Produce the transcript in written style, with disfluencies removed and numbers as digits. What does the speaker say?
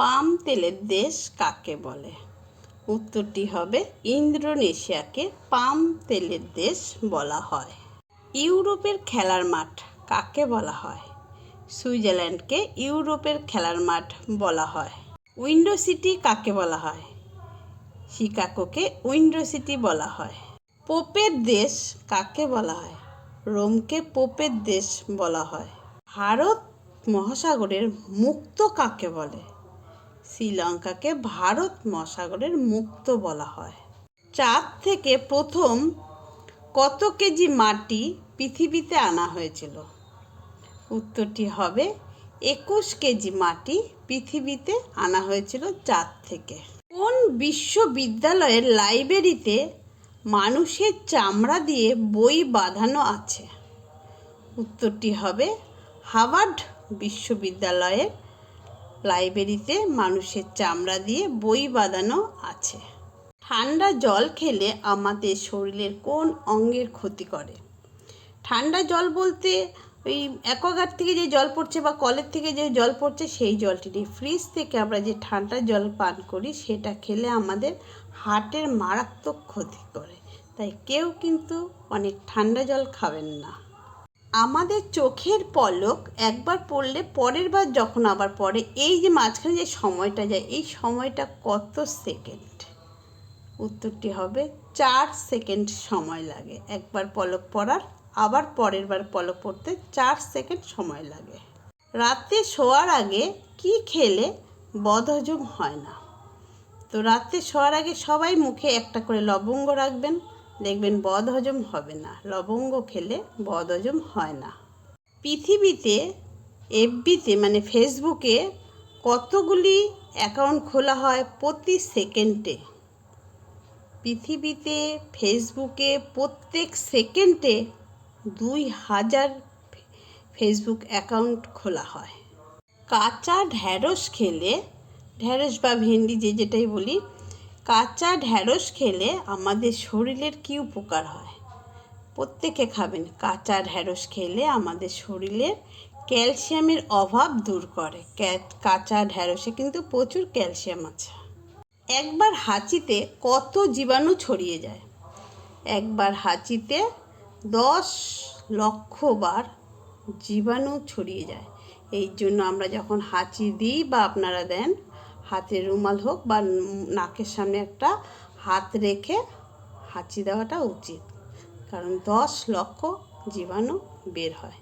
পাম তেলের দেশ কাকে বলে? উত্তরটি হবে ইন্দোনেশিয়াকে পাম তেলের দেশ বলা হয়। ইউরোপের খেলার মাঠ কাকে বলা হয়? সুইজারল্যান্ডকে ইউরোপের খেলার মাঠ বলা হয়। উইন্ডো সিটি কাকে বলা হয়? শিকাগোকে উইন্ডো সিটি বলা হয়। পোপের দেশ কাকে বলা হয়? রোমকে পোপের দেশ বলা হয়। ভারত মহাসাগরের মুক্ত কাকে বলে? শ্রীলঙ্কাকে ভারত মহাসাগরের মুক্ত বলা হয়। চাঁদ থেকে প্রথম কত কেজি মাটি পৃথিবীতে আনা হয়েছিল? উত্তরটি হবে 21 কেজি মাটি পৃথিবীতে আনা হয়েছিল চাঁদ থেকে। কোন বিশ্ববিদ্যালয়ের লাইব্রেরিতে মানুষের চামড়া দিয়ে বই বাঁধানো আছে? উত্তরটি হবে হার্ভার্ড বিশ্ববিদ্যালয়ের লাইব্রেরিতে মানুষের চামড়া দিয়ে বই বাঁধানো আছে। ঠান্ডা জল খেলে আমাদের শরীরের কোন অঙ্গের ক্ষতি করে? ঠান্ডা জল বলতে ওই অ্যাকোয়াগার্ড থেকে যে জল পড়ছে বা কলের থেকে যে জল পড়ছে সেই জলটি নেই। ফ্রিজ থেকে আমরা যে ঠান্ডা জল পান করি সেটা খেলে আমাদের হার্টের মারাত্মক ক্ষতি করে। তাই কেউ কিন্তু অনেক ঠান্ডা জল খাবেন না। আমাদের চোখের পলক একবার পড়লে পরের বার যখন আবার পড়ে, এই যে মাঝখানে যে সময়টা যায়, এই সময়টা কত সেকেন্ড? উত্তরটি হবে 4 সেকেন্ড সময় লাগে। একবার পলক পড়ার আবার পরের বার পলক পড়তে 4 সেকেন্ড সময় লাগে। রাতে শোয়ার আগে কি খেলে বদহজম হয় না? তো রাতে শোয়ার আগে সবাই মুখে একটা করে লবঙ্গ রাখবেন, দেখবেন বদহজম হবে না। লবঙ্গ খেলে বদহজম হয় না। পৃথিবীতে এফবিতে মানে ফেসবুকে কতগুলি অ্যাকাউন্ট খোলা হয় প্রতি সেকেন্ডে? পৃথিবীতে ফেসবুকে প্রত্যেক সেকেন্ডে 2000 ফেসবুক অ্যাকাউন্ট খোলা হয়। কাঁচা ঢ্যাঁড়স খেলে, ঢ্যাঁড়স বা ভেন্ডি যে যেটাই বলি, কাঁচা ঢ্যাঁড়স খেলে আমাদের শরীরের কী উপকার হয়? প্রত্যেকে খাবেন। কাঁচা ঢ্যাঁড়স খেলে আমাদের শরীরের ক্যালসিয়ামের অভাব দূর করে। কাঁচা ঢ্যাঁড়সে কিন্তু প্রচুর ক্যালসিয়াম আছে। একবার হাঁচিতে কত জীবাণু ছড়িয়ে যায়? একবার হাঁচিতে 10 লক্ষ বার জীবাণু ছড়িয়ে যায়। এই জন্য আমরা যখন হাঁচি দিই বা আপনারা দেন, হাতের রুমাল হোক বা নাকের সামনে একটা হাত রেখে হাঁচি দেওয়াটা উচিত, কারণ 10 লক্ষ জীবাণু বের হয়।